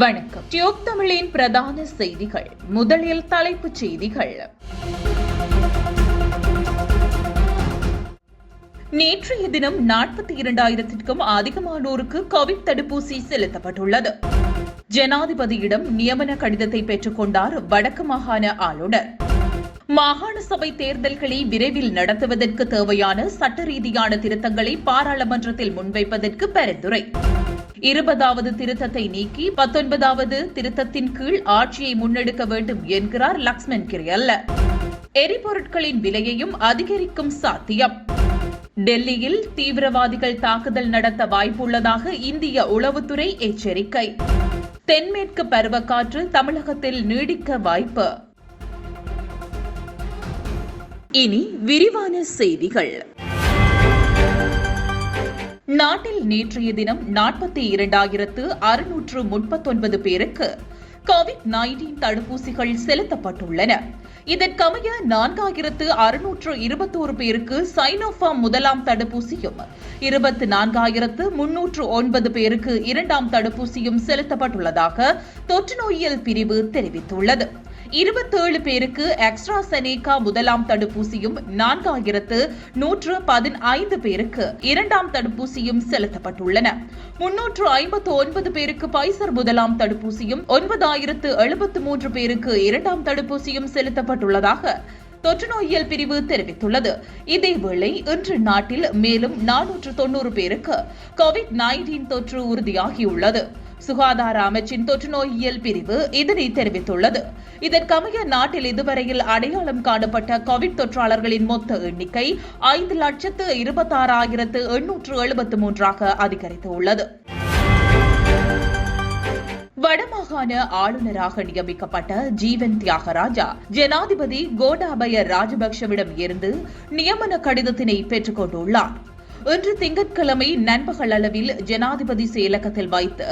வணக்கம். டியூப் தமிழின் பிரதான செய்திகள். முதலில் தலைப்புச் செய்திகள். நேற்றைய தினம் 42,000க்கும் அதிகமானோருக்கு கோவிட் தடுப்பூசி செலுத்தப்பட்டுள்ளது. ஜனாதிபதியிடம் நியமன கடிதத்தை பெற்றுக் கொண்டார் வடக்கு மாகாண ஆளுநர். மாகாண சபை தேர்தல்களை விரைவில் நடத்துவதற்கு தேவையான சட்ட ரீதியான திருத்தங்களை பாராளுமன்றத்தில் முன்வைப்பதற்கு பரிந்துரை. 20வது திருத்தத்தை நீக்கி 19வது திருத்தத்தின் கீழ் ஆட்சியை முன்னெடுக்க வேண்டும் என்கிறார் லக்ஷ்மன் கிரியல்ல. எரிபொருட்களின் விலையையும் அதிகரிக்கும் சாத்தியம். டெல்லியில் தீவிரவாதிகள் தாக்குதல் நடத்த வாய்ப்புள்ளதாக இந்திய உளவுத்துறை எச்சரிக்கை. தென்மேற்கு பருவக்காற்று தமிழகத்தில் நீடிக்க வாய்ப்பு. இனி விரிவான செய்திகள். நாட்டில் நேற்றைய தினம் 42,639 பேருக்கு கோவிட்-19 தடுப்பூசிகள் செலுத்தப்பட்டுள்ளன. இதற்கமைய 4,621 பேருக்கு சைனோஃபார்ம் முதலாம் தடுப்பூசியும் 24,309 பேருக்கு இரண்டாம் தடுப்பூசியும் செலுத்தப்பட்டுள்ளதாக தொற்று நோயியல் பிரிவு தெரிவித்துள்ளது. 27 பேருக்கு எக்ஸ்ட்ராசெனேகா முதலாம் தடுப்பூசியும் 4,115 பேருக்கு இரண்டாம் தடுப்பூசியும் செலுத்தப்பட்டுள்ளன. 359 பேருக்கு பைசர் முதலாம் தடுப்பூசியும் 9,073 பேருக்கு இரண்டாம் தடுப்பூசியும் செலுத்தப்பட்டுள்ளதாக தொற்று நோயியல் பிரிவு தெரிவித்துள்ளது. இதேவேளை இன்று நாட்டில் மேலும் 490 பேருக்கு கோவிட்-19 தொற்று உறுதியாகியுள்ளது. சுகாதார அமைச்சின் தொற்று நோயியல் பிரிவு இதனை தெரிவித்துள்ளது. இதற்கமைய நாட்டில் இதுவரையில் அடையாளம் காணப்பட்ட கோவிட் தொற்றாளர்களின் மொத்த எண்ணிக்கை 5,26,873 அதிகரித்துள்ளது. வடமாகாண ஆளுநராக நியமிக்கப்பட்ட ஜீவன் தியாகராஜா ஜனாதிபதி கோட்டாபய ராஜபக்ஷவிடம் இருந்து நியமன கடிதத்தினை பெற்றுக் கொண்டுள்ளார். இன்று திங்கட்கிழமை நண்பகல் அளவில் ஜனாதிபதி செயலகத்தில் வைத்து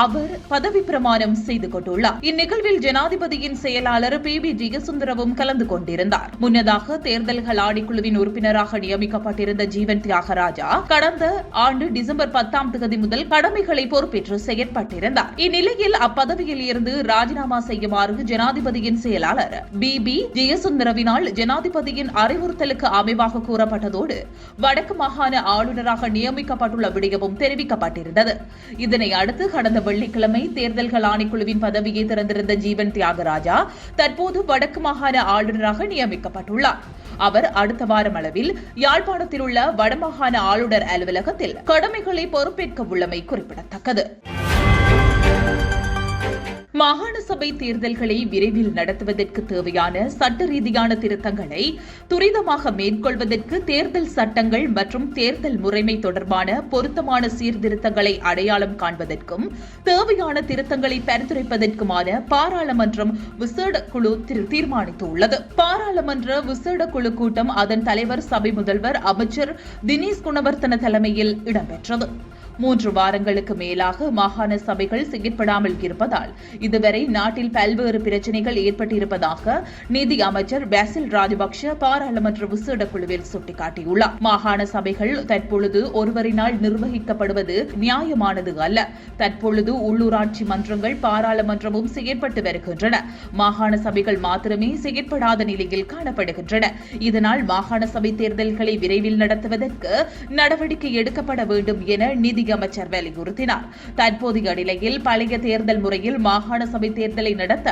அவர் பதவி பிரமாணம் செய்து கொண்டுள்ளார். இந்நிகழ்வில் ஜனாதிபதியின் செயலாளர் PB ஜெயசுந்தரவும் கலந்து கொண்டிருந்தார். முன்னதாக தேர்தல்கள் ஆணைக்குழுவின் உறுப்பினராக நியமிக்கப்பட்டிருந்த ஜீவன் தியாகராஜா கடந்த ஆண்டு டிசம்பர் 10ஆம் தேதி முதல் கடமைகளை பொறுப்பேற்று செயற்பட்டிருந்தார். இந்நிலையில் அப்பதவியில் இருந்து ராஜினாமா செய்யுமாறு ஜனாதிபதியின் செயலாளர் BB ஜெயசுந்தரவினால் ஜனாதிபதியின் அறிவுறுத்தலுக்கு அமைவாக கூறப்பட்டதோடு வடக்கு மாகாண ஆளுநராக நியமிக்கப்பட்டுள்ள விடயமும் தெரிவிக்கப்பட்டிருந்தது. இதனை அடுத்து கடந்த வெள்ளிக்கிழமை தேர்தல்கள் ஆணைக்குழுவின் பதவியை திறந்திருந்த ஜீவன் தியாகராஜா தற்போது வடக்கு மாகாண ஆளுநராக நியமிக்கப்பட்டுள்ளார். அவர் அடுத்த வாரம் அளவில் யாழ்ப்பாணத்தில் உள்ள வடமாகாண ஆளுநர் அலுவலகத்தில் கடமைகளை பொறுப்பேற்க உள்ளமை குறிப்பிடத்தக்கது. மாகாண சபை தேர்தல்களை விரைவில் நடத்துவதற்கு தேவையான சட்ட ரீதியான திருத்தங்களை துரிதமாக மேற்கொள்வதற்கு தேர்தல் சட்டங்கள் மற்றும் தேர்தல் முறைமை தொடர்பான பொருத்தமான சீர்திருத்தங்களை அடையாளம் காண்பதற்கும் தேவையான திருத்தங்களை பரிந்துரைப்பதற்குமான பாராளுமன்றம் விசேட குழு தீர்மானித்துள்ளது. பாராளுமன்ற விசேட குழு கூட்டம் அதன் தலைவர் சபை முதல்வர் அமைச்சர் தினேஷ் குணவர்த்தன தலைமையில் இடம்பெற்றது. 3 வாரங்களுக்கு மேலாக மாகாண சபைகள் செயற்படாமல் இருப்பதால் இதுவரை நாட்டில் பல்வேறு பிரச்சினைகள் ஏற்பட்டிருப்பதாக நிதி அமைச்சர் பாசில் ராஜபக்ஷ பாராளுமன்ற விசேட குழுவில் சுட்டிக்காட்டியுள்ளார். மாகாண சபைகள் தற்பொழுது ஒருவரினால் நிர்வகிக்கப்படுவது நியாயமானது அல்ல. தற்பொழுது உள்ளூராட்சி மன்றங்கள் பாராளுமன்றமும் செயற்பட்டு வருகின்றன. மாகாண சபைகள் மாத்திரமே செயற்படாத நிலையில் காணப்படுகின்றன. இதனால் மாகாண சபை தேர்தல்களை விரைவில் நடத்துவதற்கு நடவடிக்கை எடுக்கப்பட வேண்டும் என நிதி அமைச்சர் வலியுறுத்தினார். தற்போதைய நிலையில் பழைய தேர்தல் முறையில் மாகாண சபை தேர்தலை நடத்த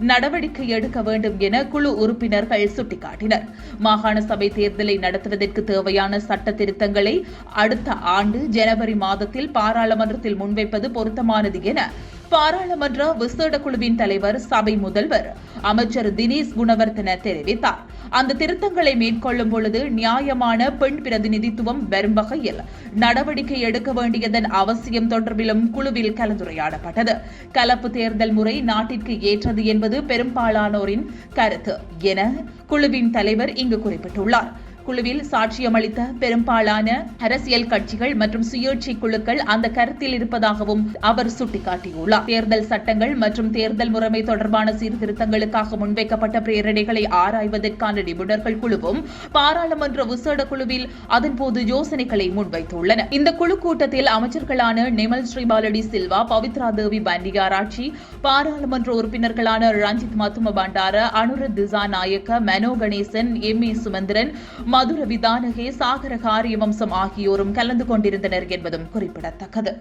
நடவடிக்கை எடுக்க வேண்டும் என குழு உறுப்பினர்கள் சுட்டிக்காட்டினர். மாகாண சபை தேர்தலை நடத்துவதற்கு தேவையான சட்ட திருத்தங்களை அடுத்த ஆண்டு ஜனவரி மாதத்தில் பாராளுமன்றத்தில் முன்வைப்பது பொருத்தமானது என பாராளுமன்ற விசேட குழுவின் தலைவர் சபை முதல்வர் அமைச்சர் தினேஷ் குணவர்த்தன தெரிவித்தார். அந்த திருத்தங்களை மேற்கொள்ளும் பொழுது நியாயமான பெண் பிரதிநிதித்துவம் வரும் வகையில் நடவடிக்கை எடுக்க வேண்டியதன் அவசியம் தொடர்பிலும் குழுவில் கலந்துரையாடப்பட்டது. கலப்பு தேர்தல் முறை நாட்டிற்கு ஏற்றது என்பது பெரும்பாலானோரின் கருத்து என குழுவின் தலைவர் இங்கு குறிப்பிட்டுள்ளார். குழுவில் சாட்சியமளித்த பெரும்பாலான அரசியல் கட்சிகள் மற்றும் சுயேட்சை குழுக்கள் அந்த கருத்தில் இருப்பதாகவும் அவர் சுட்டிக்காட்டியுள்ளார். தேர்தல் சட்டங்கள் மற்றும் தேர்தல் முறைமை தொடர்பான சீர்திருத்தங்களுக்காக முன்வைக்கப்பட்ட பிரேரணைகளை ஆராய்வதற்கான நிபுணர்கள் குழுவும் பாராளுமன்ற விசேட குழுவில் அதன்போது யோசனைகளை முன்வைத்துள்ளன. இந்த குழு கூட்டத்தில் அமைச்சர்களான நிமல் ஸ்ரீபாலடி சில்வா, பவித்ரா தேவி பண்டியாராட்சி, பாராளுமன்ற உறுப்பினர்களான ரஞ்சித் மத்தும பண்டார, அனுர திசாநாயக்க, மனோ கணேசன், எம்.ஏ. சுமந்திரன், மதுர விதானகே, சாகர காரியவம்சம் ஆகியோரும் கலந்து கொண்டிருந்தனர் என்பதும் குறிப்பிடத்தக்கது.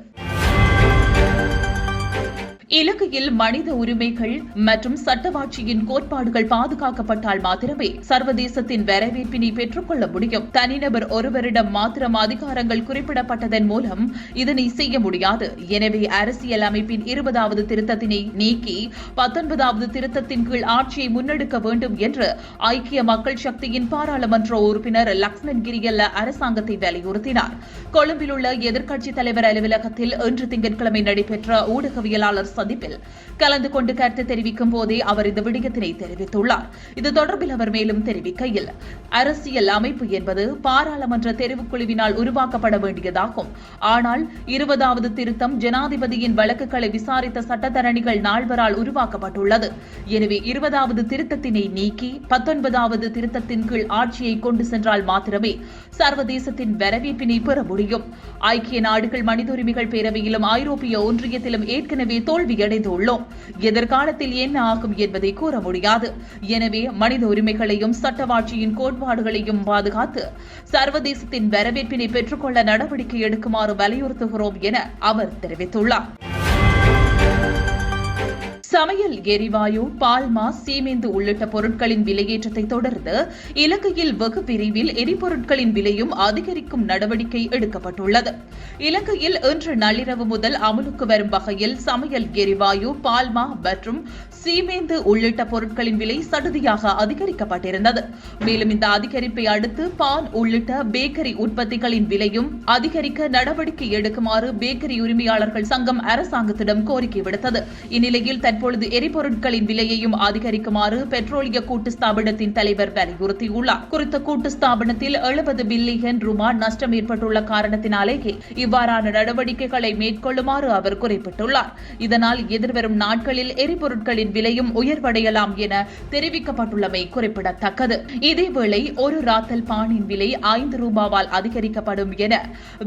இலங்கையில் மனித உரிமைகள் மற்றும் சட்டவாட்சியின் கோட்பாடுகள் பாதுகாக்கப்பட்டால் மாத்திரமே சர்வதேசத்தின் வரவேற்பினை பெற்றுக் கொள்ள முடியும். தனிநபர் ஒருவரிடம் மாத்திரம் அதிகாரங்கள் குறிப்பிடப்பட்டதன் மூலம் இதனை செய்ய முடியாது. எனவே அரசியல் அமைப்பின் 20வது திருத்தத்தினை நீக்கி 19வது திருத்தத்தின் கீழ் ஆட்சியை முன்னெடுக்க வேண்டும் என்று ஐக்கிய மக்கள் சக்தியின் பாராளுமன்ற உறுப்பினர் லக்ஷ்மன் கிரியல்ல அரசாங்கத்தை வலியுறுத்தினார். கொழும்பில் உள்ள எதிர்க்கட்சித் தலைவர் அலுவலகத்தில் இன்று திங்கட்கிழமை நடைபெற்ற ஊடகவியலாளர் சந்திப்பில் கலந்து கொண்டு கருத்து தெரிவிக்கும் போதே அவர் இந்த விடயத்தினை தெரிவித்துள்ளார். இது தொடர்பில் அவர் மேலும் தெரிவிக்கையில், அரசியல் அமைப்பு என்பது பாராளுமன்ற தெரிவுக்குழுவினால் உருவாக்கப்பட வேண்டியதாகும். ஆனால் 20வது திருத்தம் ஜனாதிபதியின் வழக்குகளை விசாரித்த சட்டத்தரணிகள் நால்வரால் உருவாக்கப்பட்டுள்ளது. எனவே 20வது திருத்தத்தினை நீக்கி 19வது திருத்தத்தின் கீழ் ஆட்சியை கொண்டு சென்றால் மாத்திரமே சர்வதேசத்தின் வரவேற்பினை பெற முடியும். ஐக்கிய நாடுகள் மனித உரிமைகள் பேரவையிலும் ஐரோப்பிய ஒன்றியத்திலும் ஏற்கனவே தோல்வியடைந்துள்ளோம். எதிர்காலத்தில் என்ன ஆகும் என்பதை கூற முடியாது. எனவே மனித உரிமைகளையும் சட்டவாட்சியின் கோட்பாடுகளையும் பாதுகாத்து சர்வதேசத்தின் வரவேற்பினை பெற்றுக்கொள்ள நடவடிக்கை எடுக்குமாறு வலியுறுத்துகிறோம் என அவர் தெரிவித்துள்ளார். சமையல் எரிவாயு, பால்மா, சீமெந்து உள்ளிட்ட பொருட்களின் விலையேற்றத்தை தொடர்ந்து இலங்கையில் வெகு விரைவில் எரிபொருட்களின் விலையும் அதிகரிக்கும் நடவடிக்கை எடுக்கப்பட்டுள்ளது. இலங்கையில் இன்று நள்ளிரவு முதல் அமலுக்கு வரும் வகையில் சமையல் எரிவாயு, பால்மா மற்றும் சீமெந்து உள்ளிட்ட பொருட்களின் விலை சடுதியாக அதிகரிக்கப்பட்டிருந்தது. மேலும் இந்த அதிகரிப்பை அடுத்து பான் உள்ளிட்ட பேக்கரி உற்பத்திகளின் விலையும் அதிகரிக்க நடவடிக்கை எடுக்குமாறு பேக்கரி உரிமையாளர்கள் சங்கம் அரசாங்கத்திடம் கோரிக்கை விடுத்தது. இந்நிலையில் தற்பொழுது எரிபொருட்களின் விலையையும் அதிகரிக்குமாறு பெட்ரோலிய கூட்டு ஸ்தாபனத்தின் தலைவர் வலியுறுத்தியுள்ளார். குறித்த கூட்டு ஸ்தாபனத்தில் 70 பில்லியன் ரூபாய் நஷ்டம் ஏற்பட்டுள்ள காரணத்தினாலேயே இவ்வாறான நடவடிக்கைகளை மேற்கொள்ளுமாறு அவர் குறிப்பிட்டுள்ளார். இதனால் எதிர்வரும் நாட்களில் எரிபொருட்களின் விலையும் உயர்வடையலாம் என தெரிவிக்கப்பட்டுள்ளமை குறிப்பிடத்தக்கது. இதேவேளை ஒரு ராத்தல் பானின் விலை 5 ரூபாவால் அதிகரிக்கப்படும் என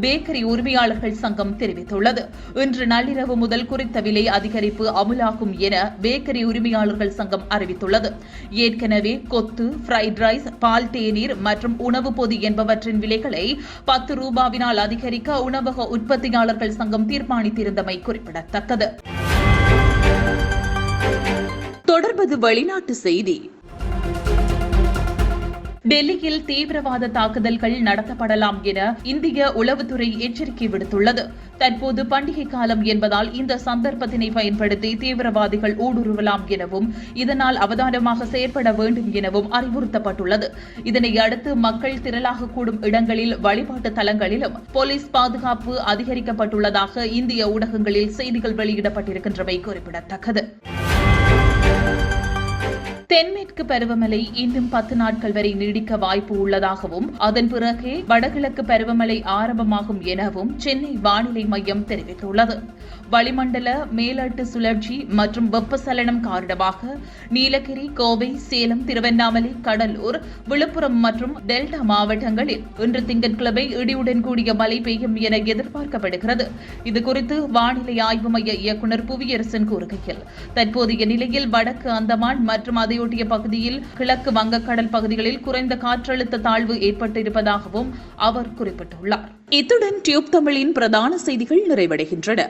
பேக்கரி உரிமையாளர்கள் சங்கம் தெரிவித்துள்ளது. இன்று நள்ளிரவு முதல் குறித்த விலை அதிகரிப்பு அமுலாகும் என பேக்கரி உரிமையாளர்கள் சங்கம் அறிவித்துள்ளது. ஏற்கனவே கொத்து, ஃப்ரைட் ரைஸ், பால் தேநீர் மற்றும் உணவு பொதி என்பவற்றின் விலைகளை 10 ரூபாவினால் அதிகரிக்க உணவக உற்பத்தியாளர்கள் சங்கம் தீர்மானித்திருந்தமை குறிப்பிடத்தக்கது. தொடர்பது வெளிநாட்டு செய்தி. டெல்லியில் தீவிரவாத தாக்குதல்கள் நடத்தப்படலாம் என இந்திய உளவுத்துறை எச்சரிக்கை விடுத்துள்ளது. தற்போது பண்டிகை காலம் என்பதால் இந்த சந்தர்ப்பத்தினை பயன்படுத்தி தீவிரவாதிகள் ஊடுருவலாம் எனவும் இதனால் அவதானமாக செயற்பட வேண்டும் எனவும் அறிவுறுத்தப்பட்டுள்ளது. இதனை அடுத்து மக்கள் திரளாக கூடும் இடங்களில், வழிபாட்டு தலங்களிலும் போலீஸ் பாதுகாப்பு அதிகரிக்கப்பட்டுள்ளதாக இந்திய ஊடகங்களில் செய்திகள் வெளியிடப்பட்டிருக்கின்றமை குறிப்பிடத்தக்கது. தென்மேற்கு பருவமழை இன்னும் 10 நாட்கள் வரை நீடிக்க வாய்ப்பு உள்ளதாகவும் அதன் பிறகே வடகிழக்கு பருவமழை ஆரம்பமாகும் எனவும் சென்னை வானிலை மையம் தெரிவித்துள்ளது. வளிமண்டல மேலட்டு சுழற்சி மற்றும் வெப்பசலனம் காரணமாக நீலகிரி, கோவை, சேலம், திருவண்ணாமலை, கடலூர், விழுப்புரம் மற்றும் டெல்டா மாவட்டங்களில் இன்று திங்கட்கிழமை இடியுடன் கூடிய மழை பெய்யும் என எதிர்பார்க்கப்படுகிறது. இதுகுறித்து வானிலை ஆய்வு மைய இயக்குநர் புவியரசன் கூறுகையில், தற்போதைய நிலையில் வடக்கு அந்தமான் மற்றும் அதையொட்டிய பகுதியில் கிழக்கு வங்கக்கடல் பகுதிகளில் குறைந்த காற்றழுத்த தாழ்வு ஏற்பட்டிருப்பதாகவும் அவர் குறிப்பிட்டுள்ளார். இத்துடன் டியூப் தமிழின் பிரதான செய்திகள் நிறைவடைகின்றன.